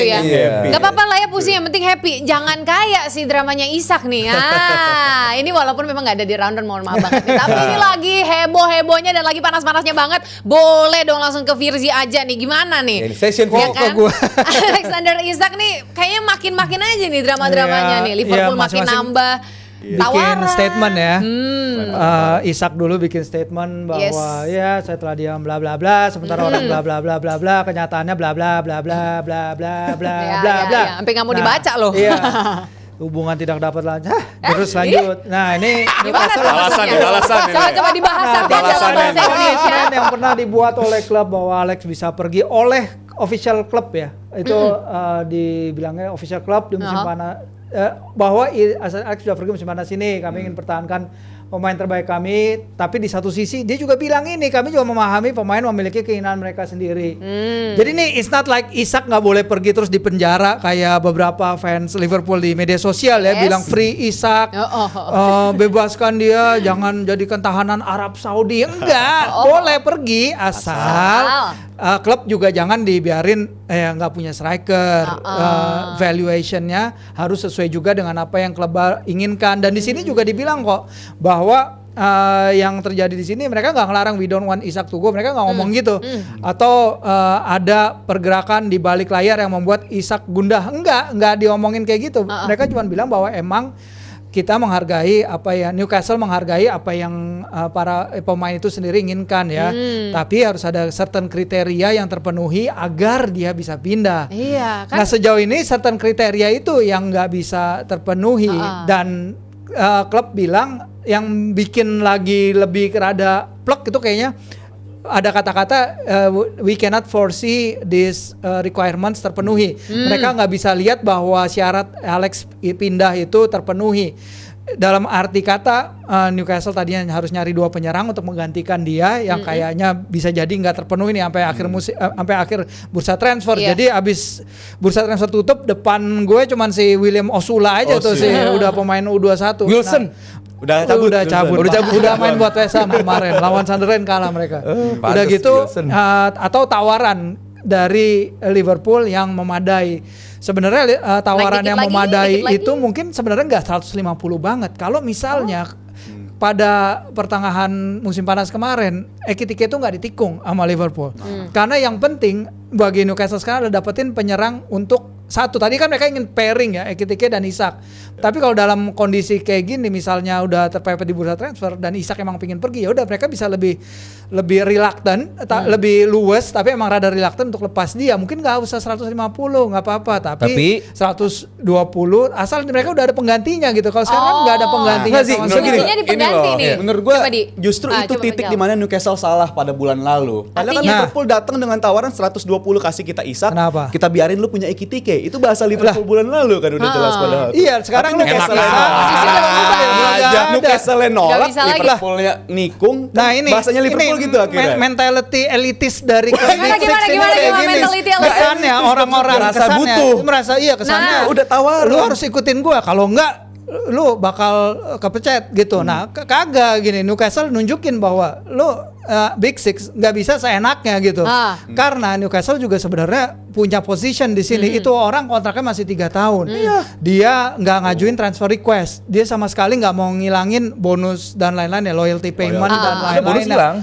ya. Happy. Gak apa-apa lah ya pusing, yang penting happy. Jangan kayak si dramanya Isak nih. Ini walaupun memang gak ada di rundown, mohon maaf banget nih. Tapi ini lagi heboh-hebohnya dan lagi panas-panasnya banget. Boleh dong langsung ke Firzi aja nih. Gimana nih? Ini session Ya kok kan? gue. Alexander Isak nih kayaknya makin-makin aja nih drama-dramanya nih. Liverpool makin nambah bikin tawaran. statement ya. Isak dulu bikin statement bahwa ya setelah dia bla bla bla, sementara orang bla bla bla bla bla, kenyataannya bla bla bla bla bla bla bla bla bla. Sampai nggak mau dibaca loh. Iya. Hubungan tidak dapat lanjut. Terus lanjut. Nah, ini Gimana tuh alasan maksudnya? nih, alasan ini. Coba dibahas dalam alasan bahasa ini. Indonesia. yang pernah dibuat oleh klub bahwa Alex bisa pergi oleh official club ya. Itu dibilangnya official club di musim panas. Bahwa Alex sudah pergi musim panas ini, kami ingin pertahankan pemain terbaik kami, tapi di satu sisi dia juga bilang ini, kami juga memahami pemain memiliki keinginan mereka sendiri. Jadi nih it's not like Isak nggak boleh pergi terus di penjara kayak beberapa fans Liverpool di media sosial ya bilang free Isak, bebaskan dia, jangan jadikan tahanan Arab Saudi. Enggak, boleh pergi asal klub juga jangan dibiarin nggak punya striker. Valuationnya harus sesuai juga dengan apa yang klub inginkan. Dan di sini juga dibilang kok bahwa yang terjadi di sini mereka nggak ngelarang we don't want Isak to go, mereka nggak ngomong gitu. Atau ada pergerakan di balik layar yang membuat Isak gundah, enggak diomongin kayak gitu. Mereka cuma bilang bahwa emang kita menghargai apa ya, Newcastle menghargai apa yang para pemain itu sendiri inginkan ya. Tapi harus ada certain kriteria yang terpenuhi agar dia bisa pindah. Iya, kan? Nah sejauh ini certain kriteria itu yang nggak bisa terpenuhi dan klub bilang yang bikin lagi lebih rada plek itu kayaknya ada kata-kata we cannot foresee these requirements terpenuhi. Mereka nggak bisa lihat bahwa syarat Alex pindah itu terpenuhi. Dalam arti kata Newcastle tadinya harus nyari 2 penyerang untuk menggantikan dia yang kayaknya bisa jadi nggak terpenuhi nih sampai akhir sampai akhir bursa transfer. Jadi abis bursa transfer tutup, depan gue cuman si William Osula aja tuh sih udah pemain U21. Wilson. Udah cabut. Udah main buat West Ham kemarin lawan Sunderland kalah mereka. Udah gitu atau tawaran dari Liverpool yang memadai. Sebenarnya tawaran yang memadai itu mungkin sebenarnya nggak 150 banget. Kalau misalnya pada pertengahan musim panas kemarin Ekitike itu nggak ditikung sama Liverpool. Karena yang penting bagi Newcastle sekarang adalah dapetin penyerang untuk satu. Tadi kan mereka ingin pairing ya Ekitike dan Isak. Tapi kalau dalam kondisi kayak gini misalnya udah terpepet di bursa transfer dan Isak emang pingin pergi, ya udah mereka bisa lebih reluctant, lebih luwes, tapi emang rada reluctant untuk lepas dia. Mungkin nggak usah 150, nggak apa-apa, tapi 120 asal mereka udah ada penggantinya gitu. Kalau sekarang kan nggak ada penggantinya. Kuncinya di pengganti nih. Menurut gue justru itu coba titik menjawab. di mana Newcastle salah pada bulan lalu. Padahal kan Liverpool datang dengan tawaran 120 kasih kita Isak, Kenapa? kita biarin lu punya Ekitike. Itu bahasa Liverpool bulan lalu kan udah jelas padahal. Iya, sekarang Newcastle Newcastle nolak, Liverpoolnya nikung. Nah ini bahasanya Liverpool gitu akhirnya. Mentality elitis dari Gimana mentality elitis? kesannya orang-orang Merasa kesannya butuh. merasa kesannya Udah tawaran. lu harus ikutin gua, kalau enggak lu bakal kepecet gitu. Nah kagak gini, Newcastle nunjukin bahwa lu Big Six nggak bisa seenaknya gitu. Karena Newcastle juga sebenarnya punya position di sini. Itu orang kontraknya masih 3 tahun. Dia nggak ngajuin transfer request. Dia sama sekali nggak mau ngilangin bonus dan lain-lain ya, loyalty payment dan lain-lain. Bonus hilang.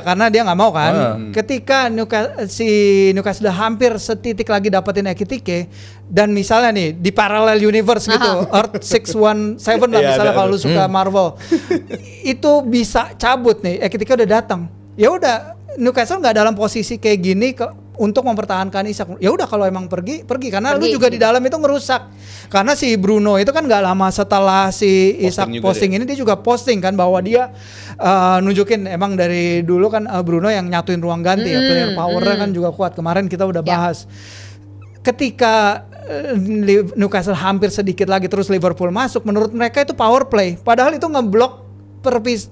Karena dia nggak mau kan. Ketika Newcastle udah hampir setitik lagi dapetin Ekitike dan misalnya nih di parallel universe gitu, Earth 617 lah misalnya kalau lu suka Marvel, itu bisa cabut nih, Ekitike udah datang. Ya udah Newcastle nggak dalam posisi kayak gini untuk mempertahankan Isak. Ya udah kalau emang pergi karena lu juga di dalam itu ngerusak. Karena si Bruno itu kan nggak lama setelah si Isak posting ini dia juga posting kan bahwa dia nunjukin emang dari dulu kan Bruno yang nyatuin ruang ganti ya, player powernya kan juga kuat. Kemarin kita udah bahas. Ketika Newcastle hampir sedikit lagi terus Liverpool masuk, menurut mereka itu power play. Padahal itu ngeblok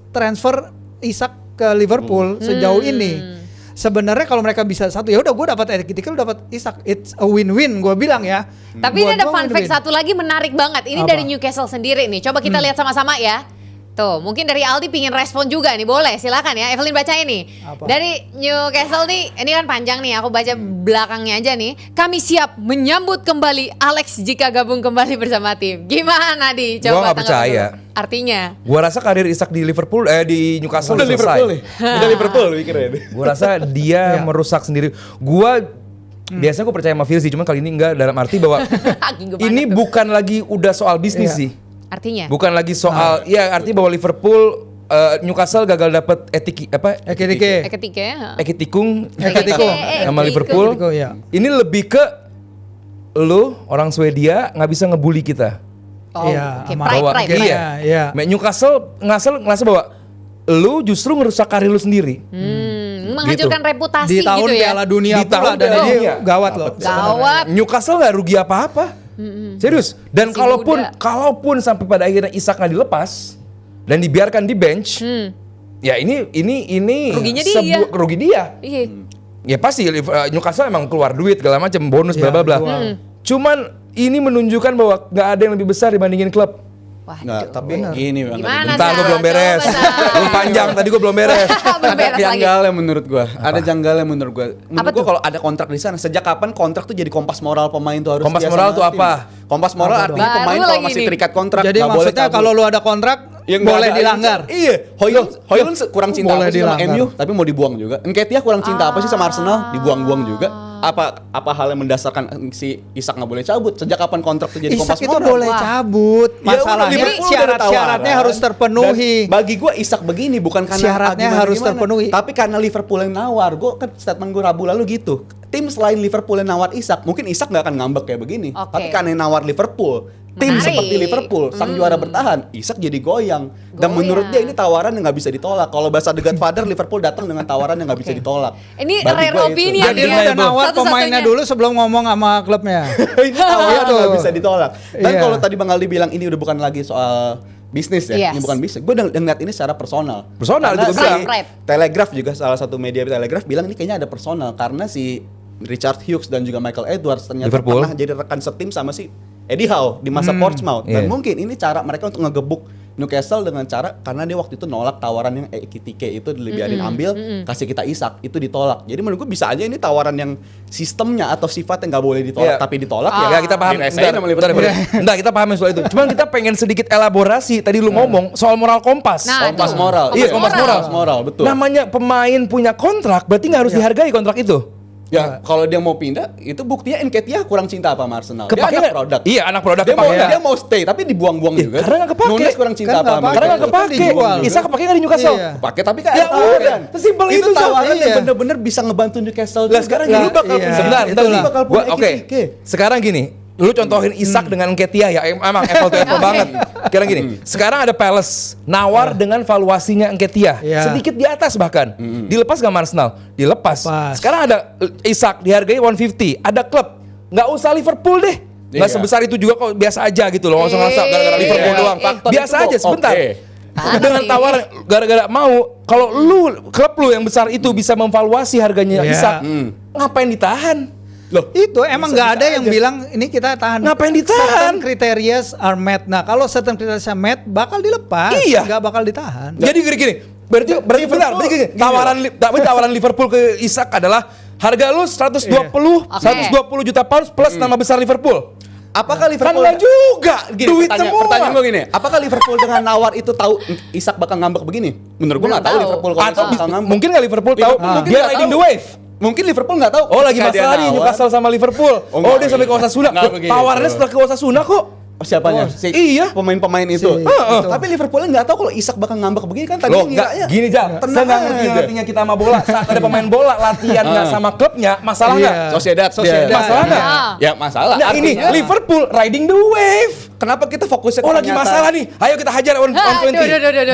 transfer Isak ke Liverpool sejauh ini. Sebenarnya kalau mereka bisa satu, ya udah gue dapat Ekitike, lu dapat Isak, it's a win-win gue bilang ya. Tapi ini ada fun fact satu lagi menarik banget. Ini dari Newcastle sendiri nih. Coba kita lihat sama-sama ya. Tuh, mungkin dari Aldi pingin respon juga nih, boleh silakan ya. Evelyn bacain nih. Apa? Dari Newcastle nih, ini kan panjang nih, aku baca belakangnya aja nih. Kami siap menyambut kembali Alex jika gabung kembali bersama tim. Gimana Di? Gua nggak percaya. dulu. Artinya? Gua rasa karir Isak di Liverpool di Newcastle Udah udah Liverpool nih. selesai. Udah Liverpool mikirnya. Gua rasa dia merusak sendiri. Gua biasanya gue percaya sama Phil sih, cuman kali ini enggak, dalam arti bahwa ini bukan lagi udah soal bisnis sih. Artinya? Bukan lagi soal ya artinya bahwa Liverpool Newcastle gagal dapat Ekitike. Ketika ya. Ekitikung Ekitikung. sama Liverpool. Ekitikung, ya. Ini lebih ke lu orang Swedia nggak bisa ngebully kita. Oh, Iya, oke. sama Pride. Iya. Iya. Newcastle ngerasa bahwa lu justru ngerusak karir lu sendiri. Menghancurkan reputasi Di tahun gitu ya. Piala Dunia Di tahun pula dan Piala ini Dunia. gawat loh. Gawat. Newcastle nggak rugi apa-apa. Serius. Dan Masih kalaupun sampai pada akhirnya Isak nggak dilepas dan dibiarkan di bench, ya ini Ruginya dia. rugi dia. Iya. Ya pasti Newcastle emang keluar duit segala macam bonus bla bla bla. Cuman ini menunjukkan bahwa nggak ada yang lebih besar dibandingin klub. Nggak, tapi gini Bang. Gimana, Bentar gue Sal? belum beres. Coba, Sal. Lu panjang tadi gue belum beres. Belum Ada beres lagi. janggalnya menurut gua. Ada janggalnya menurut gua. Apa Menurut gua tuh? kalau ada kontrak di sana, sejak kapan kontrak tuh jadi kompas moral pemain tuh harus Kompas setia moral sama tuh tim? apa? Kompas moral Apa artinya dong? pemain Baru kalau lagi masih nih. terikat kontrak Jadi nggak boleh maksudnya cabut. kalau lu ada kontrak Ya, nggak boleh ada dilanggar. Iya, Hoylund kurang cinta Boleh apa sih sama dilanggar. MU, tapi mau dibuang juga. Nketiah kurang cinta apa sih sama Arsenal, dibuang-buang juga. Apa hal yang mendasarkan si Isak nggak boleh cabut? Sejak kapan kontrak tuh jadi kompas Isak itu moral? boleh Wah. cabut. Ya udah, Masalahnya Liverpool udah ada syarat-syaratnya tawaran. harus terpenuhi. Dan bagi gue Isak begini bukan karena Syaratnya harus terpenuhi. tapi karena Liverpool yang nawar. Gue kan statement gue Rabu lalu gitu. Tim selain Liverpool yang nawar Isak, mungkin Isak nggak akan ngambek kayak begini. Oke. Tapi karena yang nawar Liverpool, tim Menarik. seperti Liverpool, sang juara bertahan, Isak jadi goyang. Dan Goyang. menurut dia ini tawaran yang nggak bisa ditolak. Kalau bahasa The Godfather, Liverpool datang dengan tawaran yang nggak bisa ditolak. Ini Bagi rare gua itu. opinion Jadi ya. lu udah nawar Satu-satunya. pemainnya dulu sebelum ngomong sama klubnya. Ini tawaran Gitu. nggak bisa ditolak. Dan Iya. kalau tadi Bang Aldi bilang ini udah bukan lagi soal bisnis ya, Yes. ini bukan bisnis. Gue udah ngeliat ini secara personal. Personal, Karena itu gua si bilang. Pride. Telegraph juga salah satu media Telegraph bilang ini kayaknya ada personal karena si Richard Hughes dan juga Michael Edwards ternyata Liverpool. pernah jadi rekan setim sama si Eddie Howe di masa Portsmouth. Dan Iya. mungkin ini cara mereka untuk ngegebuk Newcastle dengan cara karena dia waktu itu nolak tawaran yang Ekitike itu dibiarin ambil, kasih kita Isak, itu ditolak. Jadi menurut gue bisa aja ini tawaran yang sistemnya atau sifat yang nggak boleh ditolak, Iya. tapi ditolak Ya kita paham. Dirasain sama Liverpool. Bentar, kita paham soal itu. Cuman kita pengen sedikit elaborasi. Tadi lu ngomong soal moral kompas. Nah, Kompas tuh. moral. Iya, kompas moral. Kompas moral, betul. Namanya pemain punya kontrak, berarti nggak harus dihargai kontrak itu. Ya, kalau dia mau pindah, itu buktinya Nketiah kurang cinta apa sama Arsenal. Kepake dia anak nggak? produk. Iya, anak produk Dia mau, kepake. dia mau stay, tapi dibuang-buang Iya, juga. karena nggak kepake. Nunes kurang cinta Kan apa nggak sama pakai. Karena nggak Newcastle. kepake. Dijual Isa juga. kepake nggak di Newcastle? Iya. Pakai tapi kan Ya ada tawaran. udah, sesimpel itu, Sal. tawaran yang Iya. bener-bener bisa ngebantu Newcastle. Lah sekarang Lah, gini, lu bakal iya, sebentar, bentar, itulah. bakal punya Oke. Ekitike. Sekarang gini, lu contohin Isak dengan Nketiah ya, emang apple to apple Oke. banget. Sekarang gini, sekarang ada Palace nawar dengan valuasinya Nketiah, Iya. sedikit di atas bahkan. Dilepas gak sama Arsenal? Dilepas. Lepas. Sekarang ada Isak dihargai 150, ada klub. Nggak usah Liverpool deh. Nggak Iya. sebesar itu juga kok, biasa aja gitu loh. Nggak usah ngerasa gara-gara Liverpool Iya. doang. Faktor Biasa itu aja kok sebentar. oke. Dengan sih. tawaran gara-gara mau, kalau klub lu yang besar itu bisa memvaluasi harganya Iya. Isak, ngapain ditahan? Loh, Itu emang nggak ada yang aja. bilang ini kita tahan. Ngapain ditahan? Certain criteria are met. Nah kalau certain criteria met bakal dilepas. Iya. Nggak bakal ditahan. Jadi gini, berarti benar, berarti gini, tawaran Liverpool ke Isak adalah harga lu 120 Oke. 120 juta pounds plus nama besar Liverpool. apakah Kan Liverpool enggak juga, duit semua. Pertanyaan gue gini, apakah Liverpool dengan nawar itu tahu Isak bakal ngambek begini? Menurut gue Belum nggak tahu tahu. Liverpool kalau Atau Isak bakal ngambek. mungkin nggak Liverpool tahu Mungkin dia nggak riding tahu. the wave. Mungkin Liverpool nggak tahu. Oh lagi ketika dia masalah nih nawar. Newcastle sama Liverpool. Oh, Oh, nggak dia sampai ke begitu. Osasuna. Nggak begitu. Tawarannya setelah ke Osasuna kok. Oh, siapanya? Iya. Pemain-pemain itu. Si- Heeh. Tapi Liverpool nggak tahu kalau Isak bakal ngambek begini kan tadi Loh, enggak ngiranya. gini Jal. Tenang Saya nggak ngerti aja. ngertinya kita sama bola. Saat ada pemain bola latihan nggak sama klubnya, masalah nggak? Iya. Sociedad. Sociedad. dia. Masalah nggak? Ya masalah. Nah ini Artinya, Liverpool riding the wave. kenapa kita fokusnya ke Oh lagi pernyataan? masalah nih. Ayo kita hajar on 120.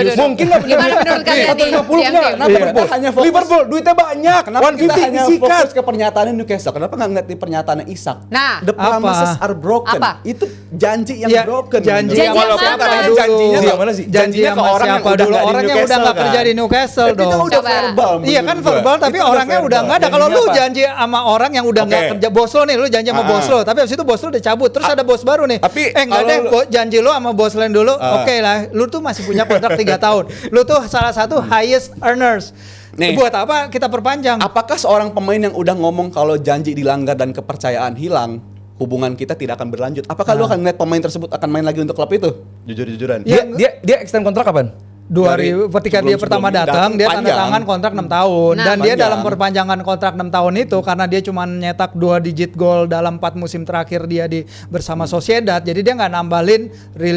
Duh. Mungkin nggak benar. Gimana menurut kalian nih? 150 Yang enggak. tim? Kenapa Iya. Liverpool? Kita hanya fokus- Liverpool duitnya banyak. Kenapa kita 150 hanya disikat. fokus ke pernyataan Newcastle? Kenapa nggak ngeliat di pernyataan Isak? Nah. The promises Apa? are broken. Apa? Itu janji yang Ya, broken. janji yang Walaupun mana? katanya Dulu. janjinya Yang mana sih? Janji Janjinya ke sama orang yang siapa udah dulu? nggak di Orang yang udah Newcastle, nggak kerja kan? di Newcastle Itu dong. udah Coba. verbal. Iya kan menurut gua. verbal tapi Itu orangnya udah nggak ada. Janjinya Kalau lu apa? janji sama orang yang udah nggak Oke. kerja, bos lo nih, lu janji sama Ah. bos lo, tapi habis itu bos lo udah cabut, terus ada bos baru nih. Tapi nggak ada kalau janji lu sama bos lain dulu, oke lah, lu tuh masih punya kontrak 3 tahun. Lu tuh salah satu highest earners. Nih. Buat apa kita perpanjang? Apakah seorang pemain yang udah ngomong kalau janji dilanggar dan kepercayaan hilang, hubungan kita tidak akan berlanjut? Apakah lu akan ngeliat pemain tersebut akan main lagi untuk klub itu? Jujur-jujuran. Ya, Dia extend kontrak kapan? Ketika dia pertama datang, dia tanda tangan kontrak 6 tahun. Nah, Dan dia panjang. dalam perpanjangan kontrak 6 tahun itu, karena dia cuma nyetak 2 digit gol dalam 4 musim terakhir dia bersama Sociedad, jadi dia nggak nambahin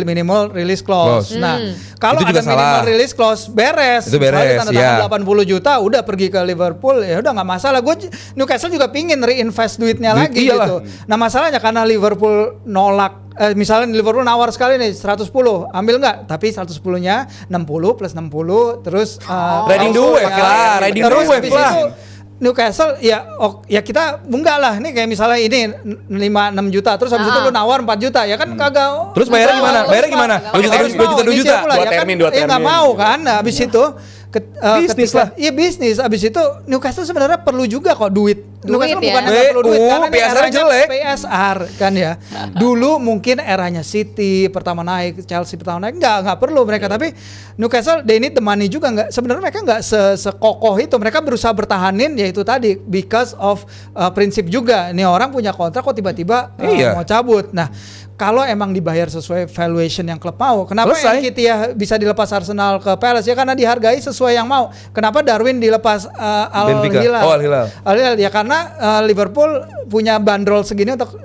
minimal release clause. Clause. Nah, kalau Itu juga ada minimal salah. release clause, beres. Itu beres, Misalnya tanda tangan ya. 80 juta, udah pergi ke Liverpool, ya udah nggak masalah. Newcastle juga pingin reinvest duitnya lagi Iyalah. gitu. Nah, masalahnya karena Liverpool nolak. Misalnya Liverpool nawar sekali nih 110, ambil nggak? Tapi 110-nya 60 plus 60 terus Riding the wave lah, riding the terus wave habis lah. itu Newcastle ya kita enggak lah, ini kayak misalnya ini 5-6 juta terus habis itu lu nawar 4 juta ya kan kagak. Terus bayarnya gimana? Bayarnya gimana? 2 juta, 2 juta, 2 juta. Dua termin, dua Ya nggak termin. mau kan. Nah, habis itu Bisnis lah. Iya bisnis. Abis itu Newcastle sebenarnya perlu juga kok duit. Newcastle ya. bukan nggak perlu duit karena ini PSR eranya jelek. PSR kan ya. Dulu mungkin eranya City pertama naik, Chelsea pertama naik nggak perlu mereka. Tapi Newcastle they need the money juga nggak. Sebenarnya mereka nggak sekokoh itu. Mereka berusaha bertahanin yaitu tadi because of prinsip juga. Ini orang punya kontrak kok tiba-tiba Iya. mau cabut. Nah kalau emang dibayar sesuai valuation yang klub mau, kenapa Selesai. Nketiah bisa dilepas Arsenal ke Palace? Ya karena dihargai sesuai yang mau. Kenapa Darwin dilepas Al Benfica. Hilal? Oh, Al Hilal. Al Hilal ya karena Liverpool punya bandrol segini untuk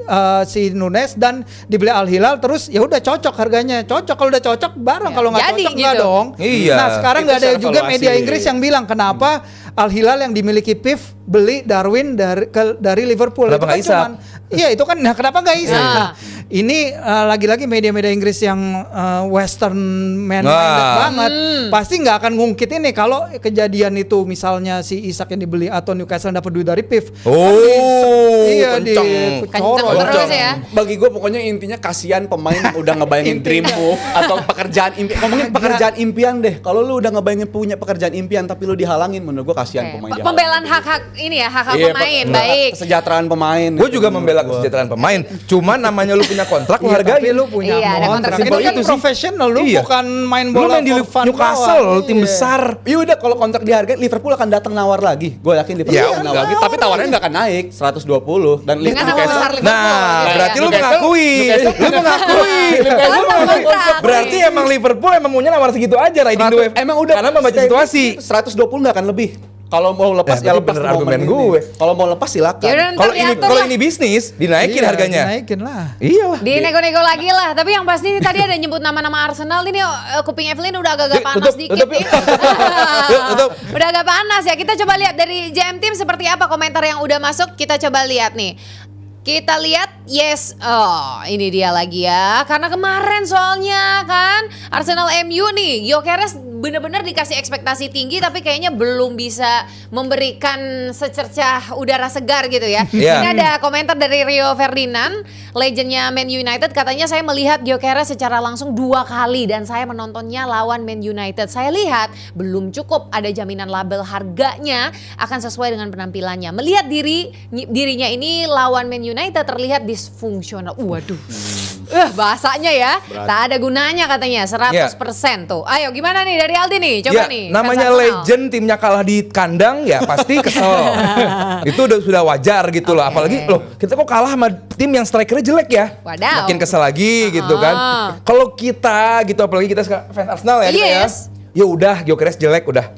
si Nunes dan dibeli Al Hilal, terus ya udah cocok harganya. Cocok, kalau udah cocok bareng, Ya, kalau nggak jadi cocok nggak gitu. dong. Iya. Nah sekarang Itu nggak ada secara juga valuasi. media Inggris yang bilang kenapa Al Hilal yang dimiliki PIF beli Darwin dari Liverpool. Kenapa Itu kan nggak Isak? Iya itu kan, nah kenapa nggak Isak? Nah. Nah, ini lagi-lagi media-media Inggris yang Western minded Nah. banget, pasti nggak akan ngungkit ini kalau kejadian itu misalnya si Isak yang dibeli atau Newcastle dapat duit dari PIF. Oh, Iya kenceng. dicorot. Kenceng terus ya. Bagi gue pokoknya intinya kasihan pemain yang udah ngebayangin dream move atau pekerjaan impian. Ngomongin pekerjaan impian deh. Kalau lu udah ngebayangin punya pekerjaan impian tapi lu dihalangin, menurut gue kasihan Oke. pemain dihalangin. Pembelaan hak-hak ini ya, hak-hak Iya, pemain. pe- Baik. Kesejahteraan pemain. Gue Itu juga menurut membela gua. kesejahteraan pemain. Cuman namanya lu punya kontrak, lu Iya, hargai. tapi lu punya Iya, ada kontrak. kontrak. Ini kan Itu sih. profesional, lu Iya. bukan main Lu bola main di for fun Newcastle, doang. tim Iya. besar. Iya udah kalau kontrak dihargai Liverpool akan datang nawar lagi. Gue yakin Liverpool Ya, akan nawar enggak. lagi, tapi tawarannya nggak akan naik 120 dan Dengan nama Newcastle- besar Liverpool. Nah, gitu berarti ya. lu mengakui. Lu mengakui. Lu mengakui. kontrak. Berarti emang Liverpool emang maunya nawar segitu aja riding the wave. Emang udah Karena membaca situasi. 120 nggak akan lebih. Kalau mau lepas Ya, ya berarti lepas bener momen argumen ini. gue. Kalau mau lepas silakan. Ya udah, ntar Kalau ini diatur kalau lah. ini bisnis, dinaikin Iya, harganya. dinaikin lah. Iya lah. Di nego-nego lagi lah. Tapi yang pasti ini tadi ada nyebut nama-nama Arsenal ini kuping Evelyn udah agak-agak Yuk, panas tutup, dikit tutup, nih. Yuk, tutup. Udah agak panas ya. Kita coba lihat dari JM Team seperti apa komentar yang udah masuk. Kita coba lihat nih. Kita lihat, yes, oh ini dia lagi ya. Karena kemarin soalnya kan Arsenal MU nih, Gyökeres bener-bener dikasih ekspektasi tinggi tapi kayaknya belum bisa memberikan secercah udara segar gitu ya. Iya. Ini ada komentar dari Rio Ferdinand, legendnya Man United, katanya saya melihat Gyökeres secara langsung 2 kali dan saya menontonnya lawan Man United. Saya lihat belum cukup ada jaminan label harganya akan sesuai dengan penampilannya. Melihat dirinya ini lawan Man United terlihat disfungsional. Waduh. Bahasanya ya. Berat. Tak ada gunanya katanya 100% tuh. Ayo gimana nih dari Aldi nih? Coba Ya, nih. namanya fans Arsenal. legend timnya kalah di kandang ya pasti kesel. Itu sudah wajar gitu loh. Oke. Apalagi loh kita kok kalah sama tim yang strikernya jelek ya. Wadaw. Makin kesel lagi gitu kan. Kalau kita gitu apalagi kita fans Arsenal ya. kita ya. Yes. Ya udah Gyökeres jelek udah.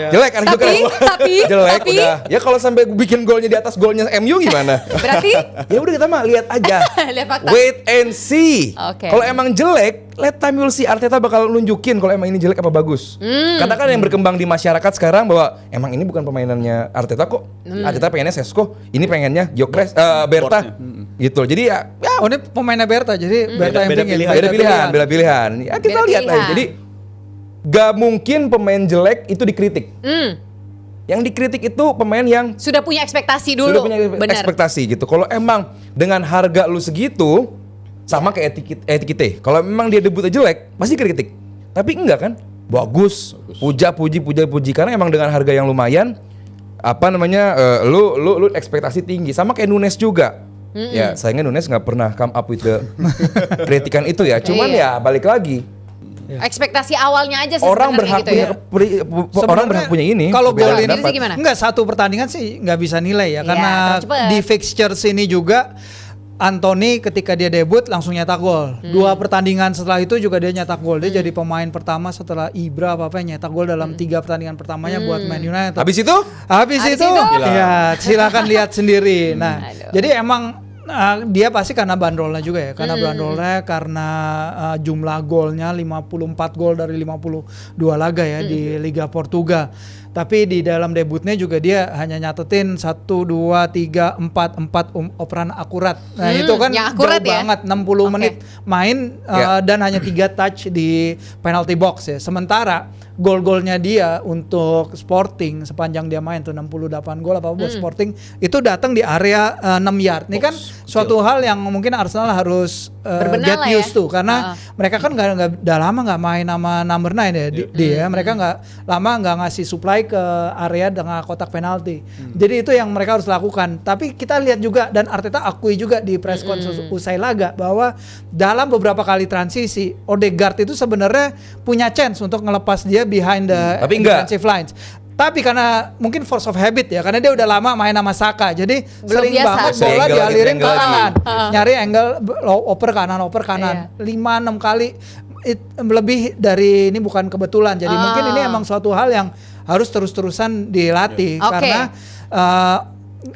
Jelek kan Gyökeres. Tapi jelek udah. Ya kalau sampai bikin golnya di atas golnya MU gimana? Berarti Ya udah kita mah lihat aja. Lihat fakta. Wait and see. Oke. Kalau emang jelek, let time will see. Arteta bakal nunjukin kalau emang ini jelek apa bagus. Karena kan yang berkembang di masyarakat sekarang bahwa emang ini bukan permainannya Arteta kok. Arteta pengennya Sesko, ini pengennya Gyökeres, Berta. Gitu. Jadi ya Oh ini pemainnya Berta, jadi Berta yang beda pingin. pilihan. beda pilihan, beda pilihan. Ya kita Beda lihat pilihan. aja. Jadi gak mungkin pemain jelek itu dikritik. Yang dikritik itu pemain yang Sudah punya ekspektasi dulu. sudah punya Bener. ekspektasi gitu. Kalau emang dengan harga lu segitu sama kayak etikite. Kalau memang dia debutnya jelek, pasti kritik. Tapi enggak kan? Bagus. Puji karena emang dengan harga yang lumayan apa namanya lu ekspektasi tinggi. Sama kayak Nunes juga. Ya sayangnya Nunes nggak pernah come up with the kritikan itu ya. Cuman Iya. ya balik lagi. Ekspektasi awalnya aja sih Orang sebenarnya berhak gitu ya. orang berhak punya ini. Kalau perbedaan gol ini pendapat. sih gimana? Enggak, satu pertandingan sih nggak bisa nilai Iya, ya, karena terlalu cepet. di fixtures ini juga Anthony ketika dia debut langsung nyetak gol. 2 pertandingan setelah itu juga dia nyetak gol. Dia jadi pemain pertama setelah Ibra apa yang nyetak gol dalam 3 pertandingan pertamanya buat Man United. Habis itu Habis Habis itu, itu? ya silakan lihat sendiri. Nah, Aduh. jadi emang dia pasti karena bandrolnya juga ya, karena bandrolnya, karena jumlah golnya 54 gol dari 52 laga ya di Liga Portugal. Tapi di dalam debutnya juga dia hanya nyatetin 1, 2, 3, 4 operan akurat. Nah itu kan yang akurat jauh ya? banget, 60 Oke. menit main dan hanya 3 touch di penalty box ya. Sementara gol-golnya dia untuk Sporting sepanjang dia main tuh 68 gol apa buat Sporting itu datang di area 6 yard. Ini kan suatu hal yang mungkin Arsenal harus Berbenah get lah ya. used to, karena mereka kan udah lama nggak main sama number 9 ya dia. Mereka nggak ngasih supply ke area dengan kotak penalti. Jadi itu yang mereka harus lakukan. Tapi kita lihat juga dan Arteta akui juga di press conference usai laga bahwa dalam beberapa kali transisi Odegaard itu sebenarnya punya chance untuk ngelepas dia behind the Tapi enggak. defensive lines. Tapi karena mungkin force of habit ya, karena dia udah lama main sama Saka, jadi Belum sering biasa. banget Kasih bola angle dialirin gitu, ke angle kanan, lagi. nyari angle oper kanan, 5-6 kali lebih dari ini bukan kebetulan. Jadi mungkin ini emang suatu hal yang harus terus-terusan dilatih Oke. karena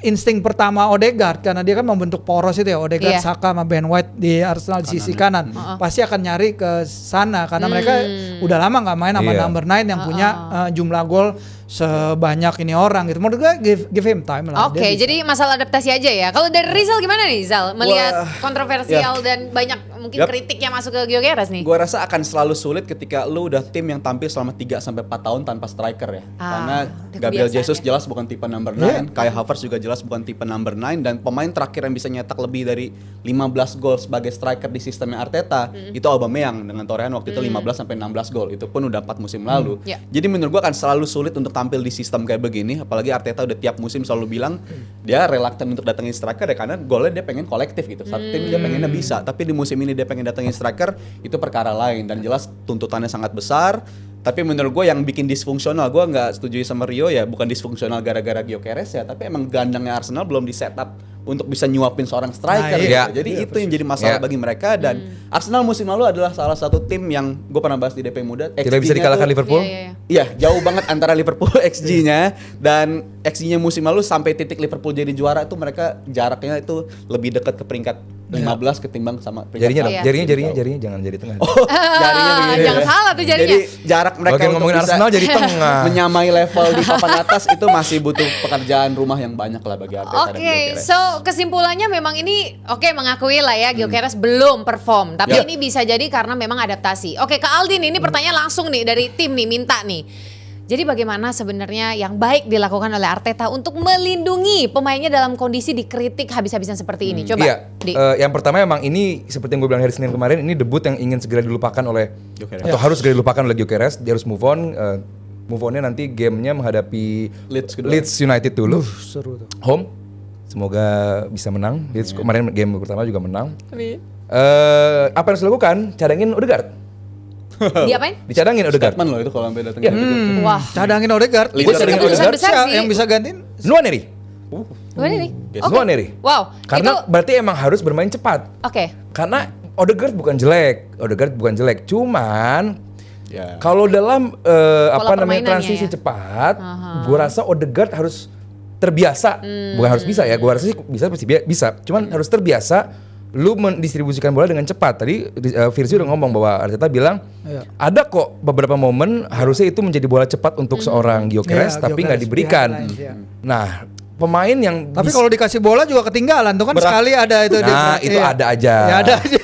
insting pertama Odegaard, karena dia kan membentuk poros itu ya, Odegaard, Iya. Saka sama Ben White di Arsenal di sisi kanan, pasti akan nyari ke sana karena mereka udah lama nggak main sama Iya. number 9 yang punya jumlah gol sebanyak ini orang gitu. Menurut gue give him time lah. Oke, Dia bisa. jadi masalah adaptasi aja ya. Kalau dari Rizal gimana nih, Zal? Melihat Wah, kontroversial dan banyak mungkin Yap. kritik yang masuk ke Gyökeres nih. Gua rasa akan selalu sulit ketika lu udah tim yang tampil selama 3-4 tahun tanpa striker ya. Karena udah Gabriel kebiasaan Jesus ya. jelas bukan tipe number 9, Kai Havertz juga jelas bukan tipe number 9, dan pemain terakhir yang bisa nyetak lebih dari 15 gol sebagai striker di sistemnya Arteta itu Aubameyang dengan torehan waktu itu 15 sampai 16 gol. Itu pun udah 4 musim lalu. Ya. Jadi menurut gua akan selalu sulit untuk tampil di sistem kayak begini, apalagi Arteta udah tiap musim selalu bilang dia reluctant untuk datengin striker ya karena golnya dia pengen kolektif gitu. Satu tim dia pengennya bisa, tapi di musim ini dia pengen datengin striker itu perkara lain, dan jelas tuntutannya sangat besar. Tapi menurut gue yang bikin disfungsional, gue nggak setuju sama Rio ya, bukan disfungsional gara-gara Gyökeres ya, tapi emang gelandangnya Arsenal belum di setup untuk bisa nyuapin seorang striker Nah, gitu. iya. Jadi itu yang jadi masalah Iya. bagi mereka, dan Arsenal musim lalu adalah salah satu tim yang gue pernah bahas di DP Muda, tidak bisa XG-nya dikalahkan tuh- Liverpool. Iya. Iya, jauh banget antara Liverpool XG-nya dan XG-nya musim lalu sampai titik Liverpool jadi juara itu mereka jaraknya itu lebih dekat ke peringkat 15 ketimbang sama peringkat Jarinya dong, Iya. jarinya jangan jadi tengah. jarinya begini Jangan ya. salah tuh jarinya. Jadi jarak mereka Oke, untuk ngomongin bisa Arsenal jadi tengah. menyamai level di papan atas itu masih butuh pekerjaan rumah yang banyak lah bagi Arteta dan Oke, Gyökeres. so kesimpulannya memang ini mengakui lah ya Gyökeres belum perform, tapi Ya. ini bisa jadi karena memang adaptasi. Oke, Kak Aldin ini pertanyaan langsung nih dari tim nih minta nih. Jadi bagaimana sebenarnya yang baik dilakukan oleh Arteta untuk melindungi pemainnya dalam kondisi dikritik habis-habisan seperti ini? Coba, Iya, Di. yang pertama emang ini seperti yang gue bilang hari Senin kemarin, ini debut yang ingin segera dilupakan oleh Gyökeres. atau harus segera dilupakan oleh Gyökeres. Dia harus move on. Move onnya nanti gamenya menghadapi Leeds kedua. Leeds United dulu, seru tuh. home. Semoga bisa menang. Leeds kemarin game pertama juga menang. Apa yang harus dilakukan? Cadangin Odegaard. Diapain? Dicadangin Odegaard. Statement loh itu kalau sampai datangnya. Wah, Cadangin Odegaard. Leeds itu sering keputusan Odegaard. besar Siapa sih. yang bisa gantiin? Nwaneri. Gimana nih? Oke. Nwaneri. Wow, Karena itu berarti emang harus bermain cepat. oke. Karena Odegaard bukan jelek. Cuman Ya. kalau dalam Pola apa namanya permainannya transisi ya. cepat, gua rasa Odegaard harus terbiasa. Bukan harus bisa ya, gua rasa sih bisa pasti bisa. Cuman harus terbiasa lu mendistribusikan bola dengan cepat. Tadi Virsi udah ngomong bahwa Arteta bilang Iya. ada kok beberapa momen harusnya itu menjadi bola cepat untuk seorang Gyökeres Iya, tapi nggak Gyökeres, diberikan. behind the lines, iya. Nah, pemain yang Tapi kalau dikasih bola juga ketinggalan tuh kan Berat. sekali ada itu. Nah, itu ada aja. Ya, ada aja.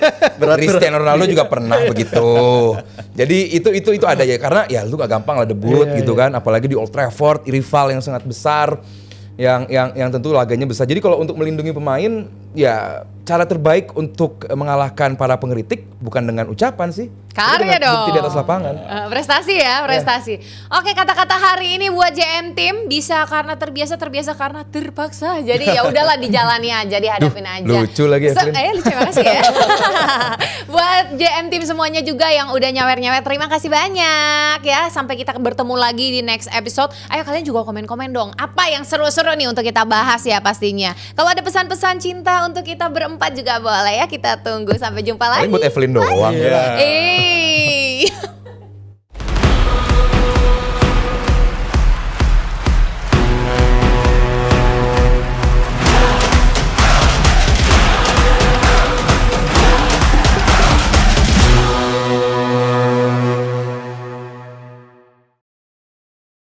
Cristiano Ronaldo juga pernah begitu. Jadi itu ada ya, karena ya lu gak gampang lah debut Iya, gitu kan, apalagi di Old Trafford, rival yang sangat besar, yang tentu laganya besar. Jadi kalau untuk melindungi pemain, ya cara terbaik untuk mengalahkan para pengkritik bukan dengan ucapan sih, Karya Itu dengan dong. bukti di atas lapangan. Prestasi ya, prestasi. Oke, kata-kata hari ini buat JM Team bisa karena terbiasa karena terpaksa. Jadi ya udahlah dijalani aja, dihadapin aja. lucu lagi, Evelyn. Lucu makasih ya. Buat JM Team semuanya juga yang udah nyawer-nyawer, terima kasih banyak ya. Sampai kita bertemu lagi di next episode. Ayo kalian juga komen-komen dong. Apa yang seru-seru nih untuk kita bahas ya pastinya. Kalau ada pesan-pesan cinta untuk kita berempat juga boleh ya. Kita tunggu, sampai jumpa lagi. Paling buat Evelyn doang. Iya.